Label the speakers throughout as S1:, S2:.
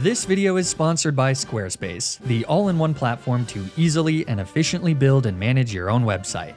S1: This video is sponsored by Squarespace, the all-in-one platform to easily and efficiently build and manage your own website.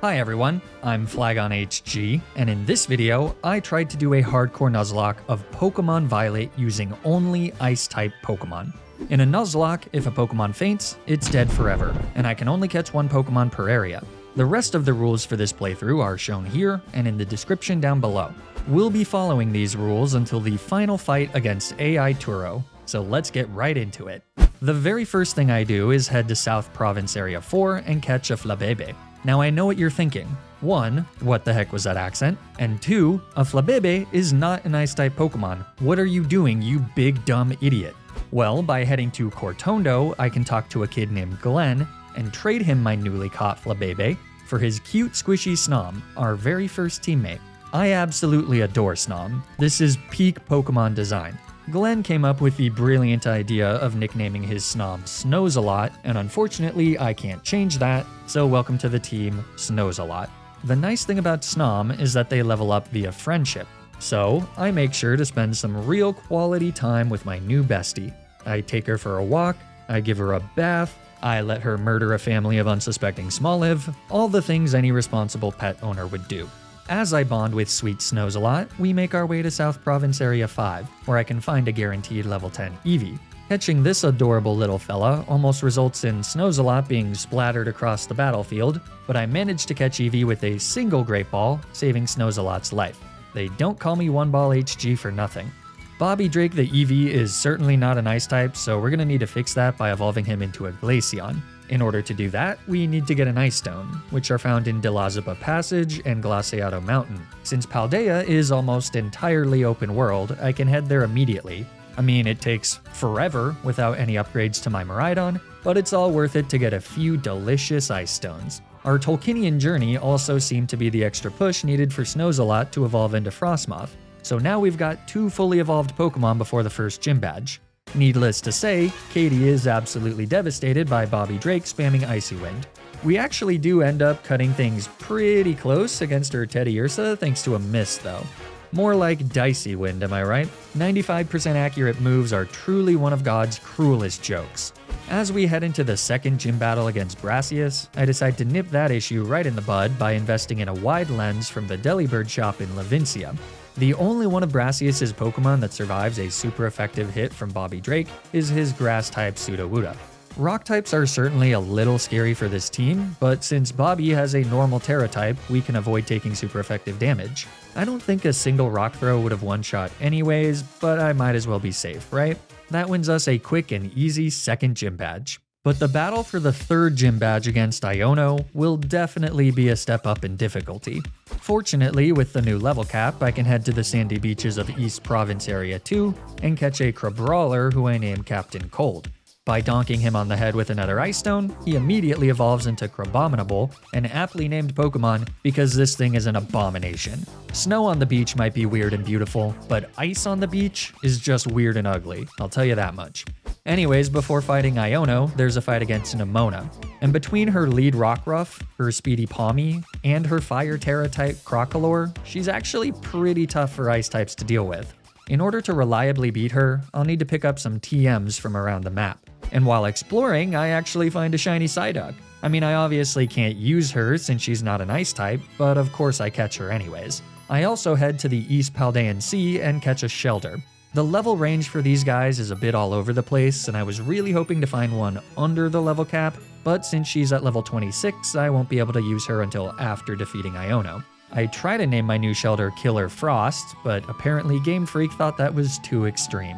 S1: Hi everyone, I'm FlagonHG, and in this video, I tried to do a hardcore Nuzlocke of Pokémon Violet using only Ice Type Pokémon. In a Nuzlocke, if a Pokémon faints, it's dead forever, and I can only catch one Pokémon per area. The rest of the rules for this playthrough are shown here and in the description down below. We'll be following these rules until the final fight against AI Turo, so let's get right into it. The very first thing I do is head to South Province Area 4 and catch a Flabébé. Now I know what you're thinking. 1, what the heck was that accent? And 2, a Flabébé is not an Ice-type Pokemon. What are you doing, you big dumb idiot? Well, by heading to Cortondo, I can talk to a kid named Glenn and trade him my newly caught Flabébé for his cute squishy Snom, our very first teammate. I absolutely adore Snom. This is peak Pokemon design. Glenn came up with the brilliant idea of nicknaming his Snom Snows-a-lot, and unfortunately I can't change that, so welcome to the team, Snows-a-lot. The nice thing about Snom is that they level up via friendship, so I make sure to spend some real quality time with my new bestie. I take her for a walk, I give her a bath, I let her murder a family of unsuspecting Smoliv, all the things any responsible pet owner would do. As I bond with sweet Snows-a-lot, we make our way to South Province Area 5, where I can find a guaranteed level 10 Eevee. Catching this adorable little fella almost results in Snows-a-lot being splattered across the battlefield, but I managed to catch Eevee with a single Great Ball, saving Snows-a-lot's life. They don't call me One Ball HG for nothing. Bobby Drake the Eevee is certainly not an Ice type, so we're going to need to fix that by evolving him into a Glaceon. In order to do that, we need to get an Ice Stone, which are found in Delazipa Passage and Glaciado Mountain. Since Paldea is almost entirely open world, I can head there immediately. I mean, it takes forever without any upgrades to my Miraidon, but it's all worth it to get a few delicious Ice Stones. Our Tolkienian journey also seemed to be the extra push needed for Snows-a-lot to evolve into Frostmoth, so now we've got 2 fully evolved Pokemon before the first gym badge. Needless to say, Katie is absolutely devastated by Bobby Drake spamming Icy Wind. We actually do end up cutting things pretty close against her Teddiursa thanks to a miss though. More like Dicey Wind, am I right? 95% accurate moves are truly one of God's cruelest jokes. As we head into the second gym battle against Brassius, I decide to nip that issue right in the bud by investing in a wide lens from the Delibird shop in Levincia. The only one of Brassius' Pokemon that survives a super effective hit from Bobby Drake is his Grass-type Sudowoodo. Rock types are certainly a little scary for this team, but since Bobby has a normal Terra type, we can avoid taking super effective damage. I don't think a single Rock Throw would have one-shot anyways, but I might as well be safe, right? That wins us a quick and easy second gym badge. But the battle for the third gym badge against Iono will definitely be a step up in difficulty. Fortunately, with the new level cap, I can head to the sandy beaches of East Province Area 2 and catch a Crabrawler who I name Captain Cold. By donking him on the head with another Ice Stone, he immediately evolves into Crabominable, an aptly named Pokemon because this thing is an abomination. Snow on the beach might be weird and beautiful, but ice on the beach is just weird and ugly, I'll tell you that much. Anyways, before fighting Iono, there's a fight against Nemona. And between her lead Rockruff, her speedy Palmy, and her Fire Terra type Crocolore, she's actually pretty tough for Ice types to deal with. In order to reliably beat her, I'll need to pick up some TMs from around the map. And while exploring, I actually find a shiny Psyduck. I mean, I obviously can't use her since she's not an Ice type, but of course I catch her anyways. I also head to the East Paldean Sea and catch a Shelder. The level range for these guys is a bit all over the place, and I was really hoping to find one under the level cap, but since she's at level 26, I won't be able to use her until after defeating Iono. I try to name my new Shelder Killer Frost, but apparently Game Freak thought that was too extreme.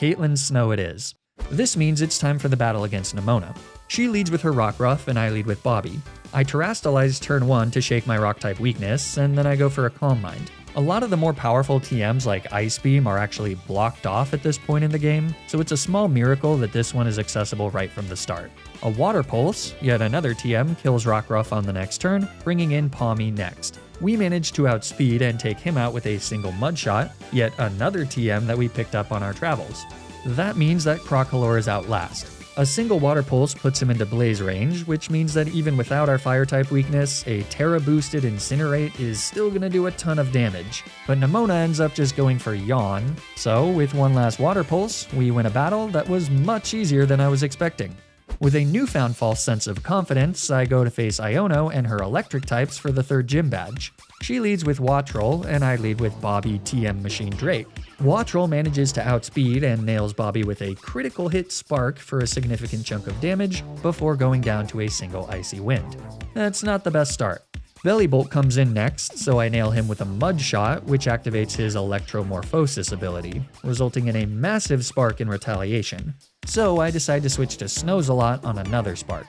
S1: Caitlyn Snow it is. This means it's time for the battle against Nemona. She leads with her Rockruff, and I lead with Bobby. I Terrastalize turn 1 to shake my Rock-type weakness, and then I go for a Calm Mind. A lot of the more powerful TMs like Ice Beam are actually blocked off at this point in the game, so it's a small miracle that this one is accessible right from the start. A Water Pulse, yet another TM, kills Rockruff on the next turn, bringing in Palmy next. We manage to outspeed and take him out with a single Mud Shot, yet another TM that we picked up on our travels. That means that Crocolore is out last. A single Water Pulse puts him into Blaze range, which means that even without our Fire-type weakness, a Terra-boosted Incinerate is still gonna do a ton of damage. But Nemona ends up just going for Yawn, so with one last Water Pulse, we win a battle that was much easier than I was expecting. With a newfound false sense of confidence, I go to face Iono and her electric types for the 3rd gym badge. She leads with Wattrel, and I lead with Bobby TM Machine Drake. Wattrel manages to outspeed and nails Bobby with a critical hit Spark for a significant chunk of damage before going down to a single Icy Wind. That's not the best start. Bellybolt comes in next, so I nail him with a Mud Shot, which activates his Electromorphosis ability, resulting in a massive Spark in retaliation. So I decide to switch to Snozelot on another Spark.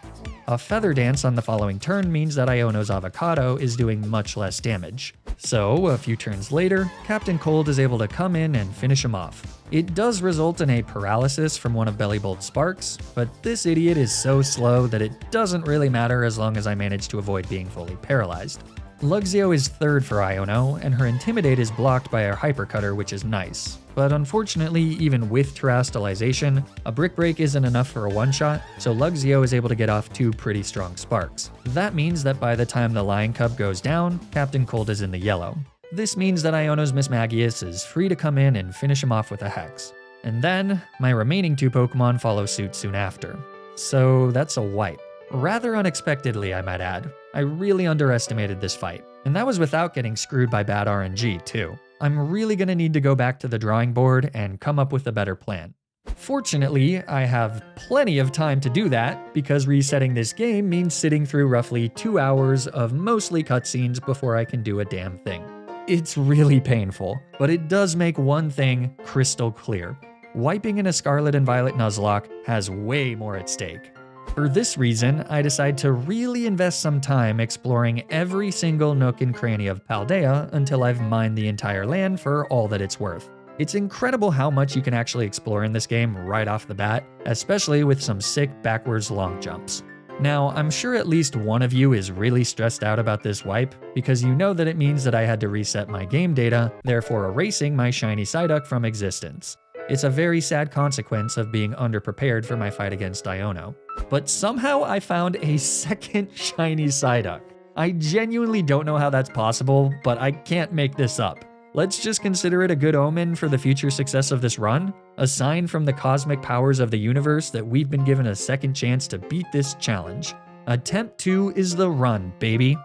S1: A Feather Dance on the following turn means that Iono's Avocado is doing much less damage. So, a few turns later, Captain Cold is able to come in and finish him off. It does result in a paralysis from one of Bellybolt's sparks, but this idiot is so slow that it doesn't really matter as long as I manage to avoid being fully paralyzed. Luxio is 3rd for Iono, and her Intimidate is blocked by our Hyper Cutter, which is nice. But unfortunately, even with Terastallization, a Brick Break isn't enough for a one-shot, so Luxio is able to get off 2 pretty strong sparks. That means that by the time the Lion Cub goes down, Captain Cold is in the yellow. This means that Iono's Mismagius is free to come in and finish him off with a Hex. And then, my remaining 2 Pokemon follow suit soon after. So that's a wipe. Rather unexpectedly, I might add. I really underestimated this fight. And that was without getting screwed by bad RNG, too. I'm really gonna need to go back to the drawing board and come up with a better plan. Fortunately, I have plenty of time to do that, because resetting this game means sitting through roughly 2 hours of mostly cutscenes before I can do a damn thing. It's really painful, but it does make one thing crystal clear. Wiping in a Scarlet and Violet Nuzlocke has way more at stake. For this reason, I decide to really invest some time exploring every single nook and cranny of Paldea until I've mined the entire land for all that it's worth. It's incredible how much you can actually explore in this game right off the bat, especially with some sick backwards long jumps. Now, I'm sure at least one of you is really stressed out about this wipe, because you know that it means that I had to reset my game data, therefore erasing my shiny Psyduck from existence. It's a very sad consequence of being underprepared for my fight against Iono. But somehow I found a second shiny Psyduck. I genuinely don't know how that's possible, but I can't make this up. Let's just consider it a good omen for the future success of this run, a sign from the cosmic powers of the universe that we've been given a second chance to beat this challenge. Attempt 2 is the run, baby.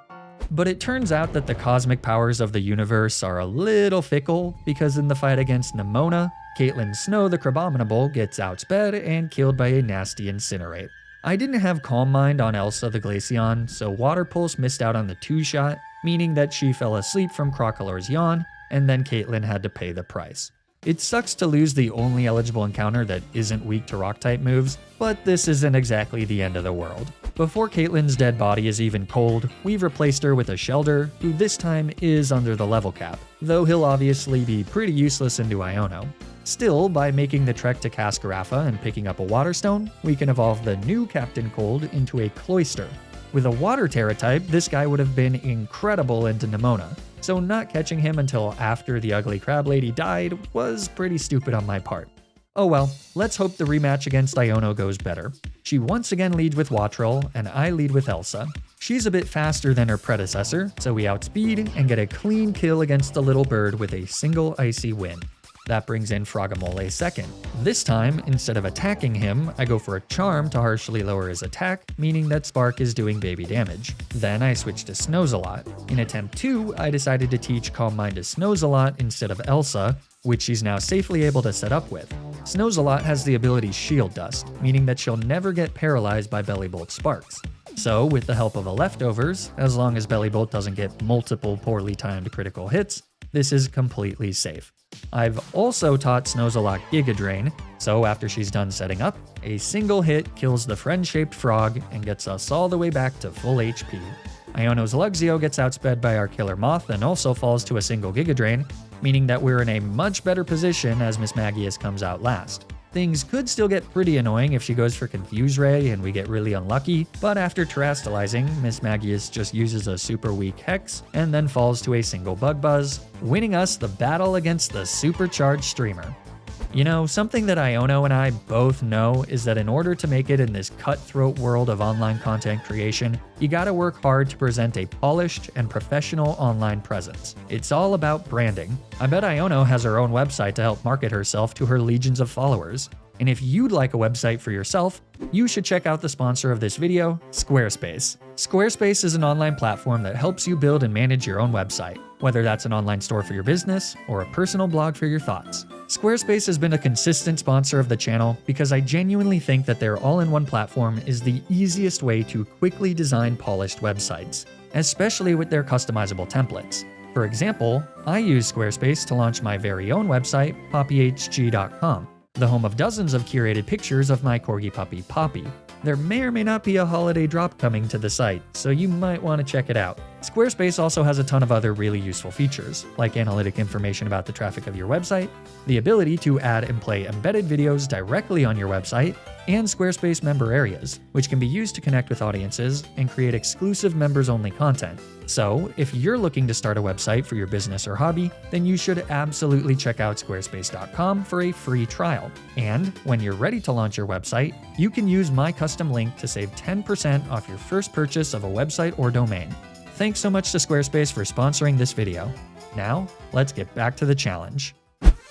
S1: But it turns out that the cosmic powers of the universe are a little fickle, because in the fight against Nemona, Caitlin Snow the Crabominable gets outsped and killed by a nasty Incinerate. I didn't have Calm Mind on Elsa the Glaceon, so Water Pulse missed out on the 2-shot, meaning that she fell asleep from Crocolore's Yawn, and then Caitlin had to pay the price. It sucks to lose the only eligible encounter that isn't weak to Rock-type moves, but this isn't exactly the end of the world. Before Caitlin's dead body is even cold, we've replaced her with a Shelder, who this time is under the level cap, though he'll obviously be pretty useless into Iono. Still, by making the trek to Cascarafa and picking up a Water Stone, we can evolve the new Captain Cold into a Cloyster. With a Water Terra type, this guy would have been incredible into Nemona, so not catching him until after the ugly crab lady died was pretty stupid on my part. Oh well, let's hope the rematch against Iono goes better. She once again leads with Wattrel, and I lead with Elsa. She's a bit faster than her predecessor, so we outspeed and get a clean kill against the little bird with a single Icy Wind. That brings in Frogomole second. This time, instead of attacking him, I go for a Charm to harshly lower his attack, meaning that Spark is doing baby damage. Then I switch to Snozelot. In attempt 2, I decided to teach Calm Mind to Snozelot instead of Elsa, which she's now safely able to set up with. Snozelot has the ability Shield Dust, meaning that she'll never get paralyzed by Bellybolt sparks. So, with the help of a Leftovers, as long as Bellybolt doesn't get multiple poorly timed critical hits, this is completely safe. I've also taught Snozelot Giga Drain, so after she's done setting up, a single hit kills the friend-shaped frog and gets us all the way back to full HP. Iono's Luxio gets outsped by our Killer Moth and also falls to a single Giga Drain, meaning that we're in a much better position as Mismagius comes out last. Things could still get pretty annoying if she goes for Confuse Ray and we get really unlucky, but after Terastallizing, Mismagius just uses a super weak Hex and then falls to a single Bug Buzz, winning us the battle against the supercharged streamer. You know, something that Iono and I both know is that in order to make it in this cutthroat world of online content creation, you gotta work hard to present a polished and professional online presence. It's all about branding. I bet Iono has her own website to help market herself to her legions of followers. And if you'd like a website for yourself, you should check out the sponsor of this video, Squarespace. Squarespace is an online platform that helps you build and manage your own website, whether that's an online store for your business or a personal blog for your thoughts. Squarespace has been a consistent sponsor of the channel because I genuinely think that their all-in-one platform is the easiest way to quickly design polished websites, especially with their customizable templates. For example, I use Squarespace to launch my very own website, poppyhg.com. The home of dozens of curated pictures of my corgi puppy Poppy. There may or may not be a holiday drop coming to the site, so you might want to check it out. Squarespace also has a ton of other really useful features, like analytic information about the traffic of your website, the ability to add and play embedded videos directly on your website, and Squarespace member areas, which can be used to connect with audiences and create exclusive members-only content. So, if you're looking to start a website for your business or hobby, then you should absolutely check out squarespace.com for a free trial. And when you're ready to launch your website, you can use my custom link to save 10% off your first purchase of a website or domain. Thanks so much to Squarespace for sponsoring this video. Now, let's get back to the challenge.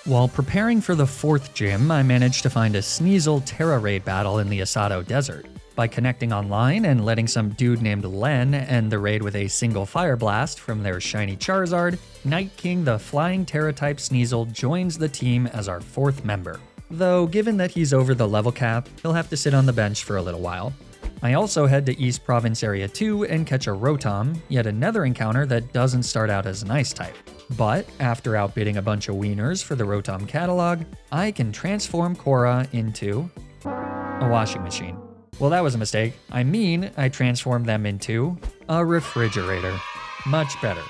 S1: While preparing for the 4th gym, I managed to find a Sneasel Terra raid battle in the Asado Desert. By connecting online and letting some dude named Len end the raid with a single fire blast from their shiny Charizard, Night King the Flying Terra-type Sneasel joins the team as our 4th member. Though given that he's over the level cap, he'll have to sit on the bench for a little while. I also head to East Province Area 2 and catch a Rotom, yet another encounter that doesn't start out as an Ice type. But after outbidding a bunch of wieners for the Rotom catalog, I can transform Cora into a washing machine. Well, that was a mistake. I transformed them into a refrigerator. Much better.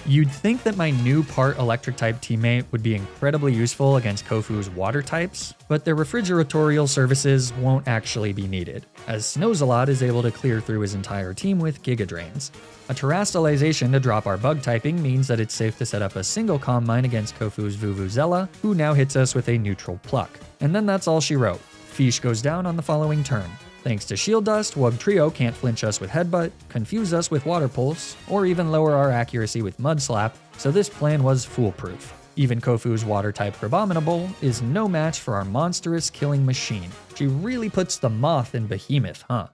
S1: You'd think that my new part electric type teammate would be incredibly useful against Kofu's water types, but their refrigeratorial services won't actually be needed, as Snowzalot is able to clear through his entire team with Giga Drains. A terastallization to drop our bug typing means that it's safe to set up a single Calm Mind against Kofu's Vuvuzela, who now hits us with a neutral Pluck. And then that's all she wrote. Fish goes down on the following turn. Thanks to Shield Dust, Wugtrio can't flinch us with Headbutt, confuse us with Water Pulse, or even lower our accuracy with Mud Slap, so this plan was foolproof. Even Kofu's Water-type Crabominable is no match for our monstrous killing machine. She really puts the moth in Behemoth, huh?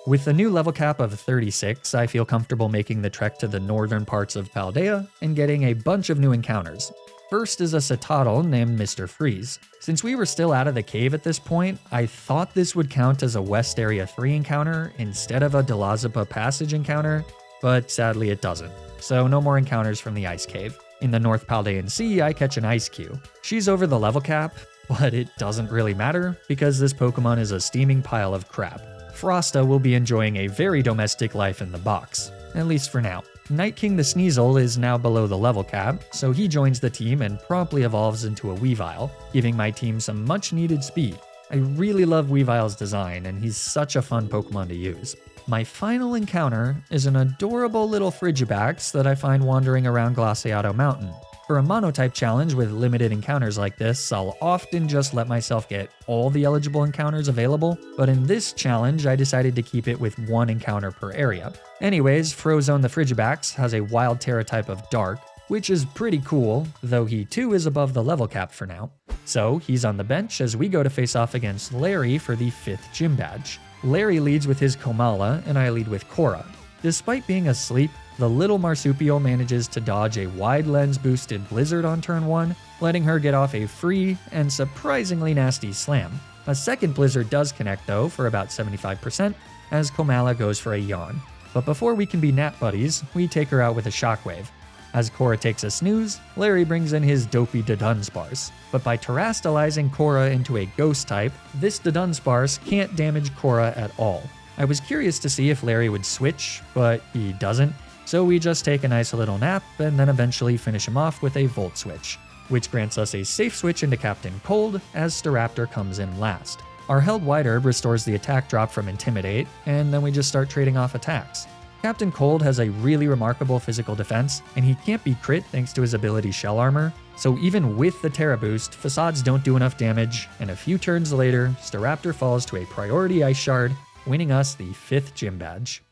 S1: With the new level cap of 36, I feel comfortable making the trek to the northern parts of Paldea and getting a bunch of new encounters. First is a Citadel named Mr. Freeze. Since we were still out of the cave at this point, I thought this would count as a West Area 3 encounter instead of a Delazipa Passage encounter, but sadly it doesn't. So no more encounters from the Ice Cave. In the North Paldean Sea, I catch an Ice Q. She's over the level cap, but it doesn't really matter because this Pokemon is a steaming pile of crap. Frosta will be enjoying a very domestic life in the box, at least for now. Night King the Sneasel is now below the level cap, so he joins the team and promptly evolves into a Weavile, giving my team some much needed speed. I really love Weavile's design, and he's such a fun Pokemon to use. My final encounter is an adorable little Frigibax that I find wandering around Glaciado Mountain. For a monotype challenge with limited encounters like this, I'll often just let myself get all the eligible encounters available, but in this challenge I decided to keep it with 1 encounter per area. Anyways, Frozone the Frigibax has a wild Terra type of Dark, which is pretty cool, though he too is above the level cap for now. So he's on the bench as we go to face off against Larry for the 5th gym badge. Larry leads with his Komala and I lead with Cora. Despite being asleep, the little marsupial manages to dodge a wide lens boosted Blizzard on turn 1, letting her get off a free and surprisingly nasty slam. A second Blizzard does connect though for about 75% as Komala goes for a yawn. But before we can be nap buddies, we take her out with a shockwave. As Cora takes a snooze, Larry brings in his dopey Dudunsparce. But by terastallizing Cora into a ghost type, this Dudunsparce can't damage Cora at all. I was curious to see if Larry would switch, but he doesn't. So we just take a nice little nap and then eventually finish him off with a Volt Switch, which grants us a safe switch into Captain Cold as Staraptor comes in last. Our held White Herb restores the attack drop from Intimidate, and then we just start trading off attacks. Captain Cold has a really remarkable physical defense, and he can't be crit thanks to his ability Shell Armor, so even with the Terra boost, Facades don't do enough damage, and a few turns later, Staraptor falls to a priority Ice Shard, winning us the 5th gym badge.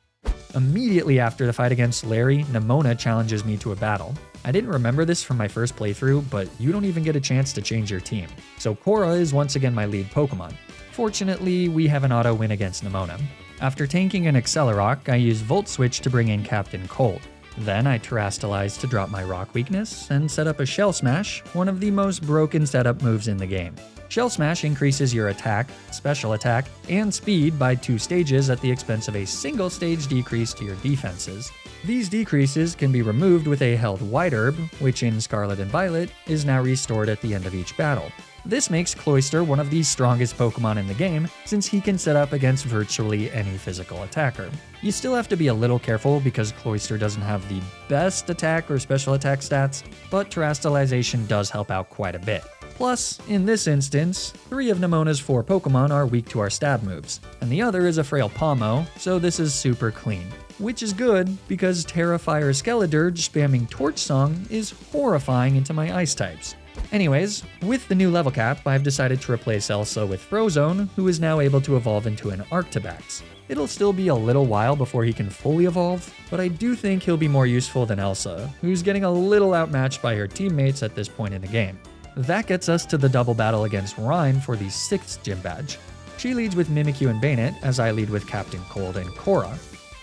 S1: Immediately after the fight against Larry, Nemona challenges me to a battle. I didn't remember this from my first playthrough, but you don't even get a chance to change your team. So Cora is once again my lead Pokemon. Fortunately, we have an auto win against Nemona. After tanking an Accelerock, I use Volt Switch to bring in Captain Cold. Then I Terrastalize to drop my Rock weakness, and set up a Shell Smash, one of the most broken setup moves in the game. Shell Smash increases your attack, special attack, and speed by 2 stages at the expense of a single stage decrease to your defenses. These decreases can be removed with a held White Herb, which in Scarlet and Violet is now restored at the end of each battle. This makes Cloyster one of the strongest Pokemon in the game, since he can set up against virtually any physical attacker. You still have to be a little careful because Cloyster doesn't have the best attack or special attack stats, but Terrastalization does help out quite a bit. Plus, in this instance, 3 of Nemona's 4 Pokemon are weak to our stab moves, and the other is a frail Palmo, so this is super clean. Which is good, because Terrafire Skeledirge spamming Torch Song is horrifying into my Ice types. Anyways, with the new level cap, I've decided to replace Elsa with Frozone, who is now able to evolve into an Arctibax. It'll still be a little while before he can fully evolve, but I do think he'll be more useful than Elsa, who's getting a little outmatched by her teammates at this point in the game. That gets us to the double battle against Rhyme for the 6th gym badge. She leads with Mimikyu and Bayonet, as I lead with Captain Cold and Cora.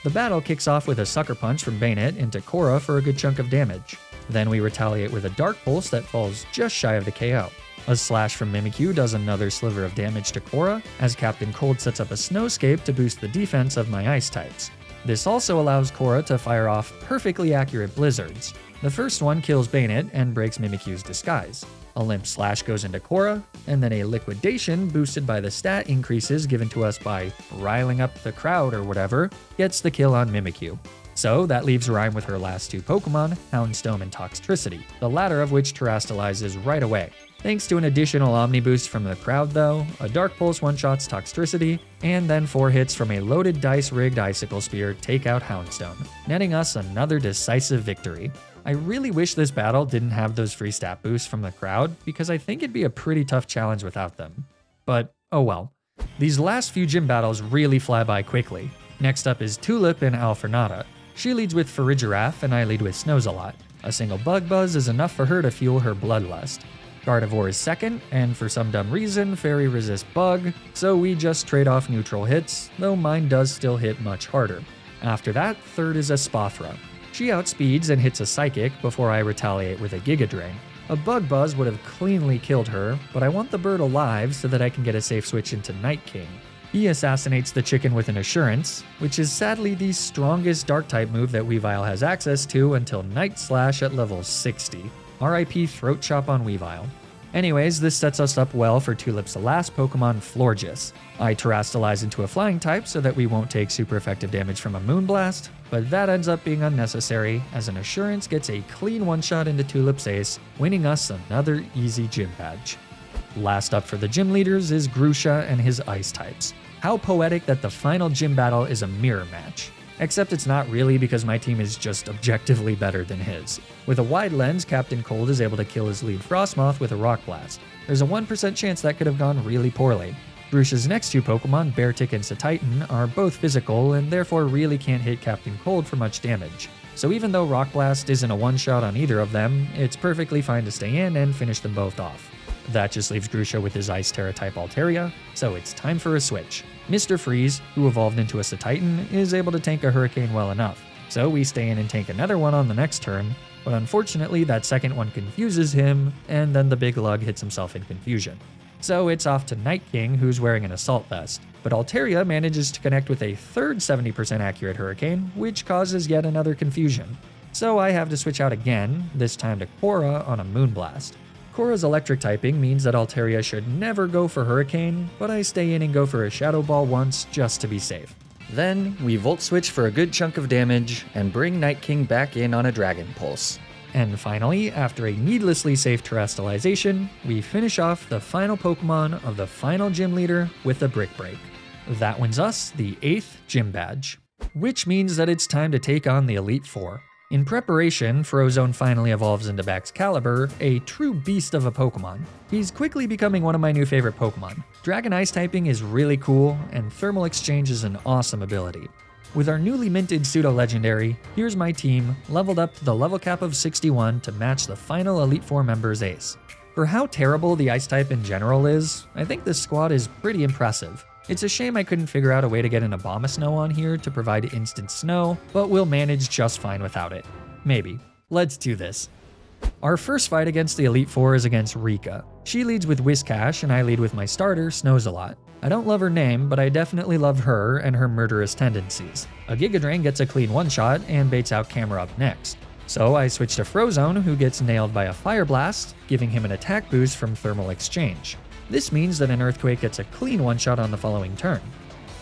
S1: The battle kicks off with a Sucker Punch from Bayonet into Cora for a good chunk of damage. Then we retaliate with a Dark Pulse that falls just shy of the KO. A Slash from Mimikyu does another sliver of damage to Cora, as Captain Cold sets up a Snowscape to boost the defense of my Ice types. This also allows Cora to fire off perfectly accurate Blizzards. The first one kills Bayonet and breaks Mimikyu's disguise. A Limp Slash goes into Cora, and then a Liquidation boosted by the stat increases given to us by riling up the crowd or whatever, gets the kill on Mimikyu. So that leaves Rhyme with her last 2 Pokemon, Houndstone and Toxtricity, the latter of which Terrastalizes right away. Thanks to an additional Omni boost from the crowd though, a Dark Pulse one-shots Toxtricity, and then 4 hits from a loaded dice-rigged Icicle Spear take out Houndstone, netting us another decisive victory. I really wish this battle didn't have those free stat boosts from the crowd, because I think it'd be a pretty tough challenge without them. But oh well. These last few gym battles really fly by quickly. Next up is Tulip and Alfornata. She leads with Farigiraf and I lead with Snozelot. A single Bug Buzz is enough for her to fuel her bloodlust. Gardevoir is second, and for some dumb reason, Fairy resists Bug, so we just trade off neutral hits, though mine does still hit much harder. After that, third is a Spothra. She outspeeds and hits a Psychic before I retaliate with a Giga Drain. A Bug Buzz would have cleanly killed her, but I want the bird alive so that I can get a safe switch into Night King. He assassinates the chicken with an Assurance, which is sadly the strongest Dark-type move that Weavile has access to until Night Slash at level 60. RIP Throat Chop on Weavile. Anyways, this sets us up well for Tulip's last Pokemon, Florges. I Terrastalize into a Flying type so that we won't take super effective damage from a Moonblast, but that ends up being unnecessary as an Assurance gets a clean one-shot into Tulip's ace, winning us another easy gym badge. Last up for the gym leaders is Grusha and his Ice types. How poetic that the final gym battle is a mirror match. Except it's not really, because my team is just objectively better than his. With a wide lens, Captain Cold is able to kill his lead Frostmoth with a Rock Blast. There's a 1% chance that could have gone really poorly. Grusha's next 2 Pokemon, Beartic and Satitan, are both physical and therefore really can't hit Captain Cold for much damage. So even though Rock Blast isn't a one-shot on either of them, it's perfectly fine to stay in and finish them both off. That just leaves Grusha with his Ice Terra type Altaria, so it's time for a switch. Mr. Freeze, who evolved into a Satitan, is able to tank a Hurricane well enough, so we stay in and tank another one on the next turn, but unfortunately that second one confuses him, and then the big lug hits himself in confusion. So it's off to Night King, who's wearing an Assault Vest, but Altaria manages to connect with a third 70% accurate Hurricane, which causes yet another confusion. So I have to switch out again, this time to Cora on a Moonblast. Cora's electric typing means that Altaria should never go for Hurricane, but I stay in and go for a Shadow Ball once just to be safe. Then we Volt Switch for a good chunk of damage and bring Night King back in on a Dragon Pulse. And finally, after a needlessly safe Terrastalization, we finish off the final Pokemon of the final gym leader with a Brick Break. That wins us the 8th gym badge. Which means that it's time to take on the Elite Four. In preparation, Frozone finally evolves into Baxcalibur, a true beast of a Pokemon. He's quickly becoming one of my new favorite Pokemon. Dragon Ice typing is really cool, and Thermal Exchange is an awesome ability. With our newly minted pseudo-legendary, here's my team, leveled up to the level cap of 61 to match the final Elite Four member's ace. For how terrible the Ice type in general is, I think this squad is pretty impressive. It's a shame I couldn't figure out a way to get an Abomasnow on here to provide instant snow, but we'll manage just fine without it. Maybe. Let's do this. Our first fight against the Elite Four is against Rika. She leads with Whiscash and I lead with my starter, Snows-a-Lot. I don't love her name, but I definitely love her and her murderous tendencies. A Giga Drain gets a clean one-shot and baits out Camera up next. So I switch to Frozone, who gets nailed by a Fire Blast, giving him an attack boost from Thermal Exchange. This means that an Earthquake gets a clean one-shot on the following turn.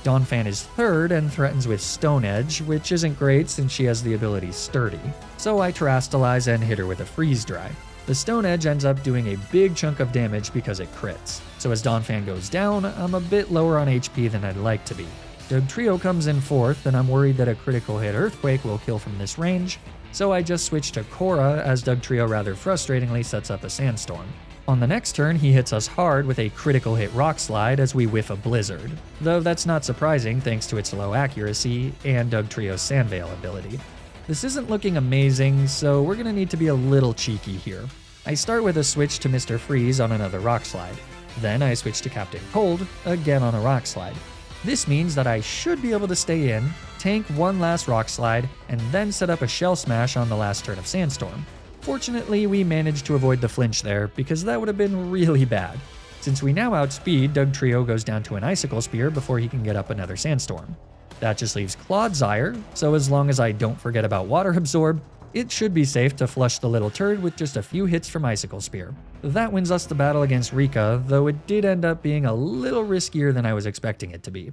S1: Donphan is third and threatens with Stone Edge, which isn't great since she has the ability Sturdy. So I Terrastalize and hit her with a Freeze Dry. The Stone Edge ends up doing a big chunk of damage because it crits. So as Donphan goes down, I'm a bit lower on HP than I'd like to be. Dugtrio comes in fourth, and I'm worried that a critical hit Earthquake will kill from this range, so I just switch to Korra as Dugtrio rather frustratingly sets up a Sandstorm. On the next turn, he hits us hard with a critical hit Rock Slide as we whiff a Blizzard, though that's not surprising thanks to its low accuracy and Dugtrio's Sandveil ability. This isn't looking amazing, so we're gonna need to be a little cheeky here. I start with a switch to Mr. Freeze on another Rock Slide. Then I switch to Captain Cold, again on a Rock Slide. This means that I should be able to stay in, tank one last Rock Slide, and then set up a Shell Smash on the last turn of Sandstorm. Fortunately, we managed to avoid the flinch there, because that would have been really bad. Since we now outspeed, Dugtrio goes down to an Icicle Spear before he can get up another Sandstorm. That just leaves Clodsire, so as long as I don't forget about Water Absorb, it should be safe to flush the little turd with just a few hits from Icicle Spear. That wins us the battle against Rika, though it did end up being a little riskier than I was expecting it to be.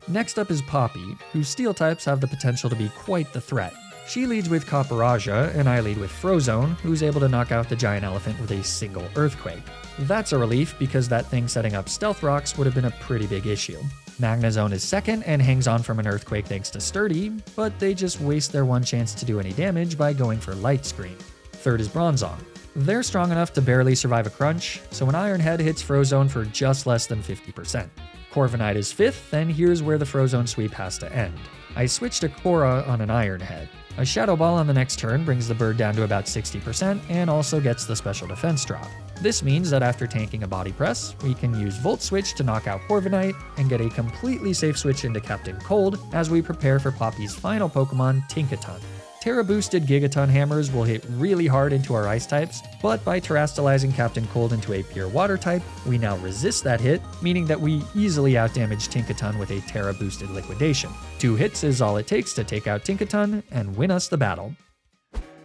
S1: Next up is Poppy, whose Steel types have the potential to be quite the threat. She leads with Copperaja, and I lead with Frozone, who's able to knock out the giant elephant with a single Earthquake. That's a relief because that thing setting up Stealth Rocks would have been a pretty big issue. Magnezone is second and hangs on from an Earthquake thanks to Sturdy, but they just waste their one chance to do any damage by going for Light Screen. Third is Bronzong. They're strong enough to barely survive a crunch, so an Iron Head hits Frozone for just less than 50%. Corviknight is fifth, and here's where the Frozone sweep has to end. I switch to Korra on an Iron Head. A Shadow Ball on the next turn brings the bird down to about 60% and also gets the special defense drop. This means that after tanking a Body Press, we can use Volt Switch to knock out Corviknight and get a completely safe switch into Captain Cold as we prepare for Poppy's final Pokemon, Tinkaton. Terra-boosted Gigaton hammers will hit really hard into our Ice types, but by Terrastalizing Captain Cold into a pure Water type, we now resist that hit, meaning that we easily outdamage Tinkaton with a Terra-boosted Liquidation. 2 hits is all it takes to take out Tinkaton and win us the battle.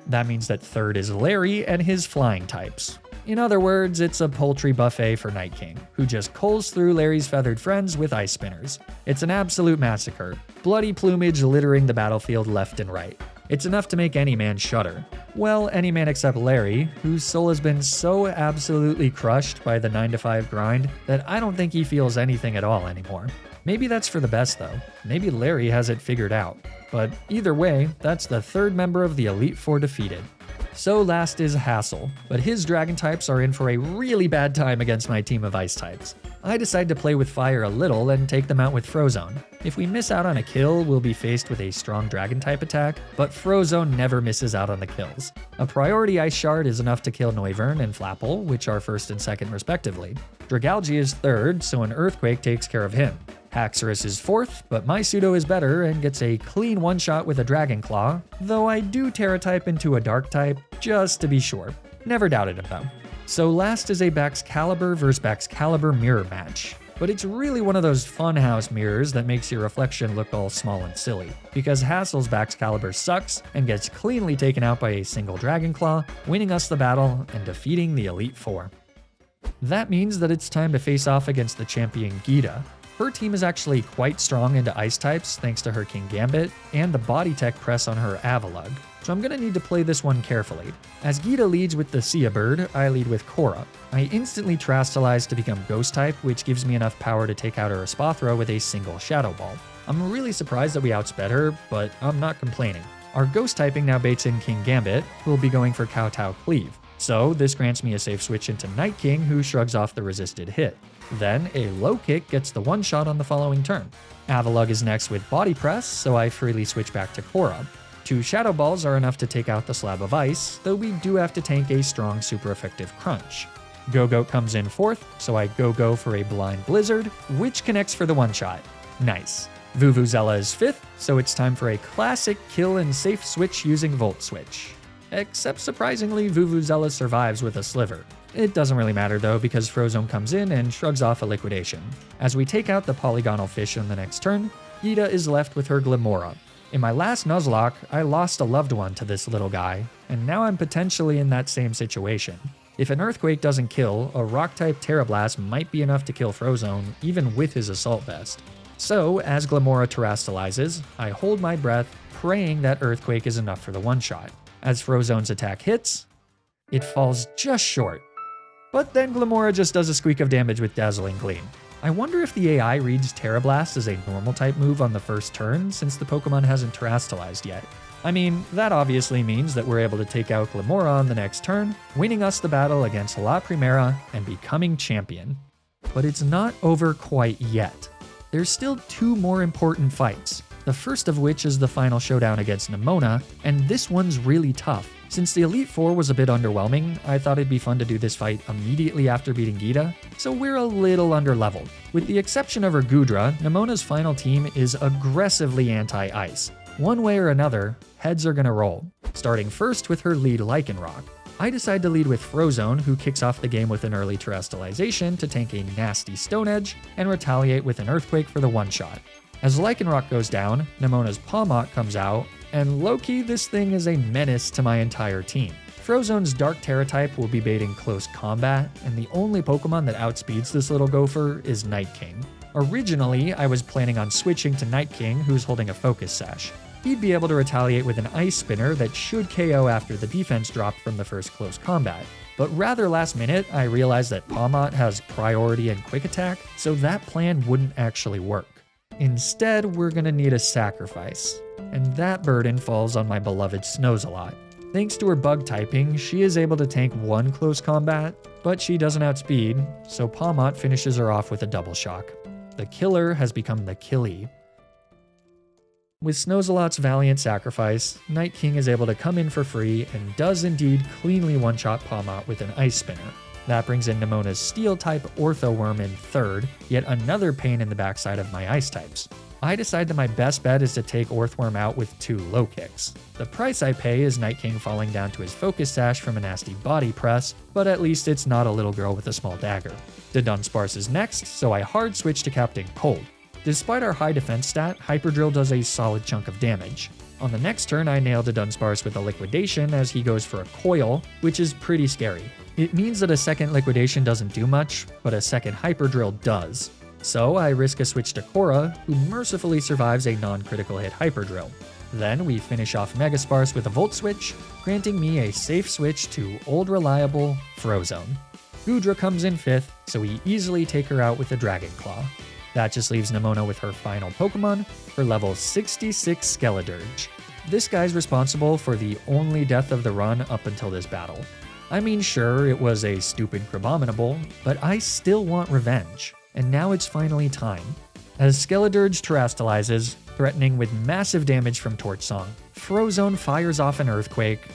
S1: That means that third is Larry and his flying types. In other words, it's a poultry buffet for Night King, who just culls through Larry's feathered friends with ice spinners. It's an absolute massacre, bloody plumage littering the battlefield left and right. It's enough to make any man shudder. Well, any man except Larry, whose soul has been so absolutely crushed by the 9-to-5 grind that I don't think he feels anything at all anymore. Maybe that's for the best though. Maybe Larry has it figured out. But either way, that's the third member of the Elite Four defeated. So last is Hassel, but his dragon types are in for a really bad time against my team of ice types. I decide to play with fire a little and take them out with Frozone. If we miss out on a kill, we'll be faced with a strong dragon type attack, but Frozone never misses out on the kills. A priority ice shard is enough to kill Noivern and Flapple, which are first and second respectively. Dragalge is third, so an earthquake takes care of him. Haxorus is fourth, but my pseudo is better and gets a clean one-shot with a Dragon Claw, though I do Terra type into a Dark type, just to be sure. Never doubted him though. So last is a Baxcalibur vs Baxcalibur mirror match. But it's really one of those funhouse mirrors that makes your reflection look all small and silly, because Hassel's Baxcalibur sucks and gets cleanly taken out by a single Dragon Claw, winning us the battle and defeating the Elite Four. That means that it's time to face off against the champion Geeta. Her team is actually quite strong into ice types thanks to her King Gambit and the body tech press on her Avalugg. so I'm gonna need to play this one carefully. As Gita leads with the Sia Bird, I lead with Korra. I instantly Terastallize to become Ghost type, which gives me enough power to take out her Espathra with a single Shadow Ball. I'm really surprised that we outsped her, but I'm not complaining. Our Ghost typing now baits in King Gambit, who will be going for Kowtow Cleave. So this grants me a safe switch into Night King, who shrugs off the resisted hit. Then a low kick gets the one shot on the following turn. Avalugg is next with Body Press, so I freely switch back to Korra. 2 Shadow Balls are enough to take out the Slab of Ice, though we do have to tank a strong super effective Crunch. Go-Go comes in 4th, so I go-go for a Blind Blizzard, which connects for the one shot. Nice. Vuvuzela is 5th, so it's time for a classic kill and safe switch using Volt Switch. Except surprisingly, Vuvuzela survives with a Sliver. It doesn't really matter though, because Frozone comes in and shrugs off a Liquidation. As we take out the Polygonal Fish on the next turn, Gita is left with her Glimmora. In my last Nuzlocke, I lost a loved one to this little guy, and now I'm potentially in that same situation. If an Earthquake doesn't kill, a Rock-type Terra Blast might be enough to kill Frozone, even with his Assault Vest. So, as Glimmora Terastallizes, I hold my breath, praying that Earthquake is enough for the one-shot. As Frozone's attack hits, it falls just short. But then Glimmora just does a squeak of damage with Dazzling Gleam. I wonder if the AI reads Terra Blast as a normal type move on the first turn, since the Pokemon hasn't Terastallized yet. I mean, that obviously means that we're able to take out Glimmora on the next turn, winning us the battle against La Primera and becoming champion. But it's not over quite yet. There's still 2 more important fights, the first of which is the final showdown against Nemona, and this one's really tough. Since the Elite Four was a bit underwhelming, I thought it'd be fun to do this fight immediately after beating Gita, so we're a little underleveled. With the exception of her Goodra, Nemona's final team is aggressively anti-ice. One way or another, heads are gonna roll. Starting first with her lead Lycanroc. I decide to lead with Frozone, who kicks off the game with an early Terastallization to tank a nasty Stone Edge and retaliate with an Earthquake for the one-shot. As Lycanroc goes down, Nemona's Pawmot comes out, and low-key this thing is a menace to my entire team. Frozone's Dark Terra type will be baiting close combat, and the only Pokemon that outspeeds this little gopher is Night King. Originally, I was planning on switching to Night King, who's holding a Focus Sash. He'd be able to retaliate with an Ice Spinner that should KO after the defense dropped from the first close combat. But rather last minute, I realized that Pawmot has priority and quick attack, so that plan wouldn't actually work. Instead, we're gonna need a sacrifice, and that burden falls on my beloved Snozelot. Thanks to her bug typing, she is able to tank 1 close combat, but she doesn't outspeed, so Pawmot finishes her off with a double shock. The killer has become the killie. With Snozelot's valiant sacrifice, Night King is able to come in for free and does indeed cleanly one-shot Pawmot with an Ice Spinner. That brings in Nemona's Steel-type Ortho-Worm in 3rd, yet another pain in the backside of my Ice types. I decide that my best bet is to take Orthworm out with 2 low kicks. The price I pay is Night King falling down to his Focus Sash from a nasty Body Press, but at least it's not a little girl with a small dagger. The Dunsparce is next, so I hard switch to Captain Cold. Despite our high defense stat, Hyper Drill does a solid chunk of damage. On the next turn, I nailed a Dunsparce with a Liquidation as he goes for a Coil, which is pretty scary. It means that a second Liquidation doesn't do much, but a second Hyper Drill does. So I risk a switch to Korra, who mercifully survives a non-critical hit Hyper Drill. Then we finish off Megasparce with a Volt Switch, granting me a safe switch to old reliable Frozone. Goodra comes in 5th, so we easily take her out with a Dragon Claw. That just leaves Nemona with her final Pokemon, her level 66 Skeledirge. This guy's responsible for the only death of the run up until this battle. I mean, sure, it was a stupid Crabominable, but I still want revenge, and now it's finally time. As Skeledirge Terastallizes, threatening with massive damage from Torch Song, Frozone fires off an Earthquake,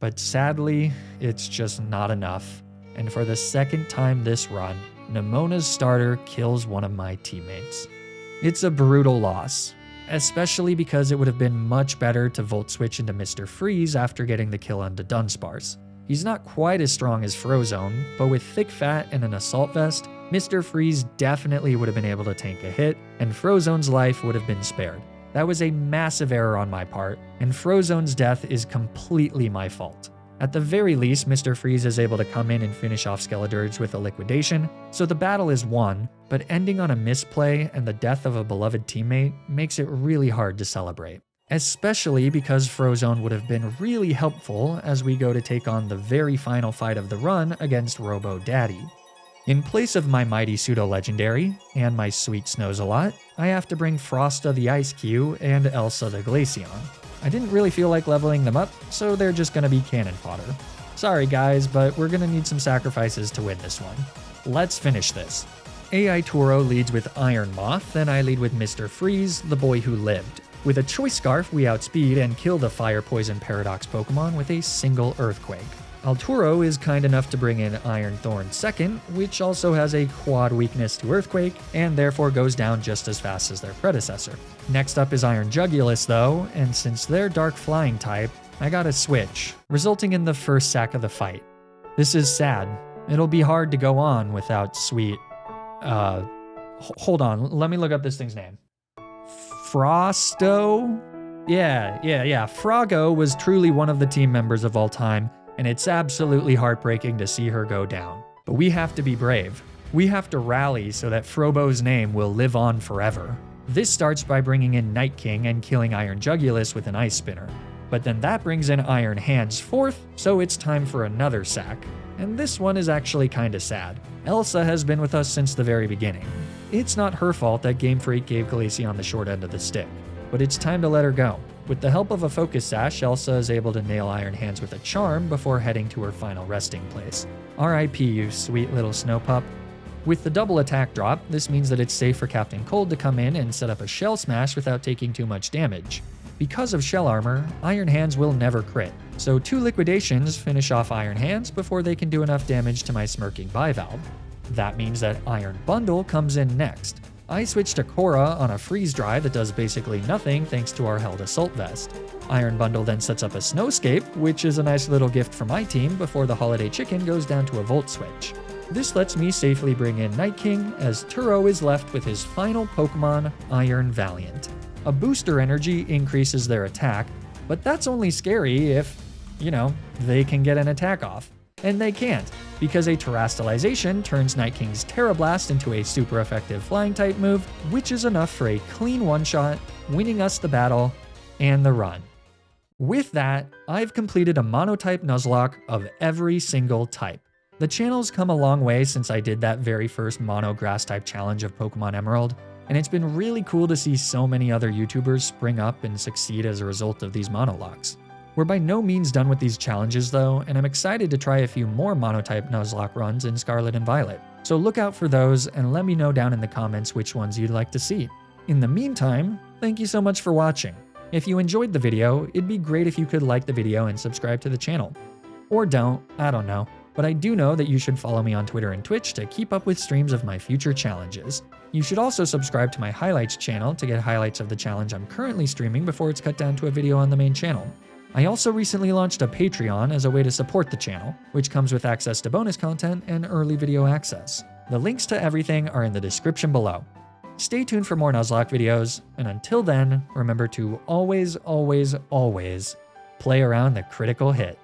S1: but sadly, it's just not enough, and for the second time this run, Nemona's starter kills one of my teammates. It's a brutal loss, especially because it would have been much better to Volt Switch into Mr. Freeze after getting the kill onto Dunsparce. He's not quite as strong as Frozone, but with thick fat and an Assault Vest, Mr. Freeze definitely would have been able to tank a hit, and Frozone's life would have been spared. That was a massive error on my part, and Frozone's death is completely my fault. At the very least, Mr. Freeze is able to come in and finish off Skeledirge with a Liquidation, so the battle is won, but ending on a misplay and the death of a beloved teammate makes it really hard to celebrate. especially because Frozone would have been really helpful as we go to take on the very final fight of the run against Robo Daddy. In place of my mighty pseudo-legendary and my sweet Snozelot, I have to bring Frosta the Ice Cube and Elsa the Glaceon. I didn't really feel like leveling them up, so they're just gonna be cannon fodder. Sorry guys, but we're gonna need some sacrifices to win this one. Let's finish this. AI Turo leads with Iron Moth, and I lead with Mr. Freeze, the boy who lived. With a Choice Scarf, we outspeed and kill the Fire Poison Paradox Pokemon with a single Earthquake. Alturo is kind enough to bring in Iron Thorn second, which also has a quad weakness to Earthquake, and therefore goes down just as fast as their predecessor. Next up is Iron Jugulus though, and since they're Dark Flying type, I gotta switch, resulting in the first sack of the fight. This is sad. It'll be hard to go on without sweet... hold on, let me look up this thing's name. Frosto? Yeah. Froggo was truly one of the team members of all time, and it's absolutely heartbreaking to see her go down. But we have to be brave. We have to rally so that Frobo's name will live on forever. This starts by bringing in Night King and killing Iron Jugulus with an Ice Spinner. But then that brings in Iron Hands fourth, so it's time for another sack. And this one is actually kinda sad. Elsa has been with us since the very beginning. It's not her fault that Game Freak gave Glaceon the short end of the stick, but it's time to let her go. With the help of a Focus Sash, Elsa is able to nail Iron Hands with a Charm before heading to her final resting place. RIP, you sweet little snow pup. With the double attack drop, this means that it's safe for Captain Cold to come in and set up a Shell Smash without taking too much damage. Because of Shell Armor, Iron Hands will never crit, so 2 Liquidations finish off Iron Hands before they can do enough damage to my smirking Bivalve. That means that Iron Bundle comes in next. I switch to Korra on a freeze dry that does basically nothing thanks to our held Assault Vest. Iron Bundle then sets up a Snowscape, which is a nice little gift for my team before the Holiday Chicken goes down to a Volt Switch. This lets me safely bring in Night King as Turo is left with his final Pokemon, Iron Valiant. A booster energy increases their attack, but that's only scary if, they can get an attack off. And they can't, because a Terastallization turns Night King's Terra Blast into a super effective flying type move, which is enough for a clean one-shot, winning us the battle and the run. With that, I've completed a monotype Nuzlocke of every single type. The channel's come a long way since I did that very first mono grass type challenge of Pokemon Emerald, and it's been really cool to see so many other YouTubers spring up and succeed as a result of these monologues. We're by no means done with these challenges though, and I'm excited to try a few more monotype Nuzlocke runs in Scarlet and Violet. So look out for those and let me know down in the comments which ones you'd like to see. In the meantime, thank you so much for watching. If you enjoyed the video, it'd be great if you could like the video and subscribe to the channel. Or don't, I don't know. But I do know that you should follow me on Twitter and Twitch to keep up with streams of my future challenges. You should also subscribe to my highlights channel to get highlights of the challenge I'm currently streaming before it's cut down to a video on the main channel. I also recently launched a Patreon as a way to support the channel, which comes with access to bonus content and early video access. The links to everything are in the description below. Stay tuned for more Nuzlocke videos, and until then, remember to always, always, always play around the critical hit.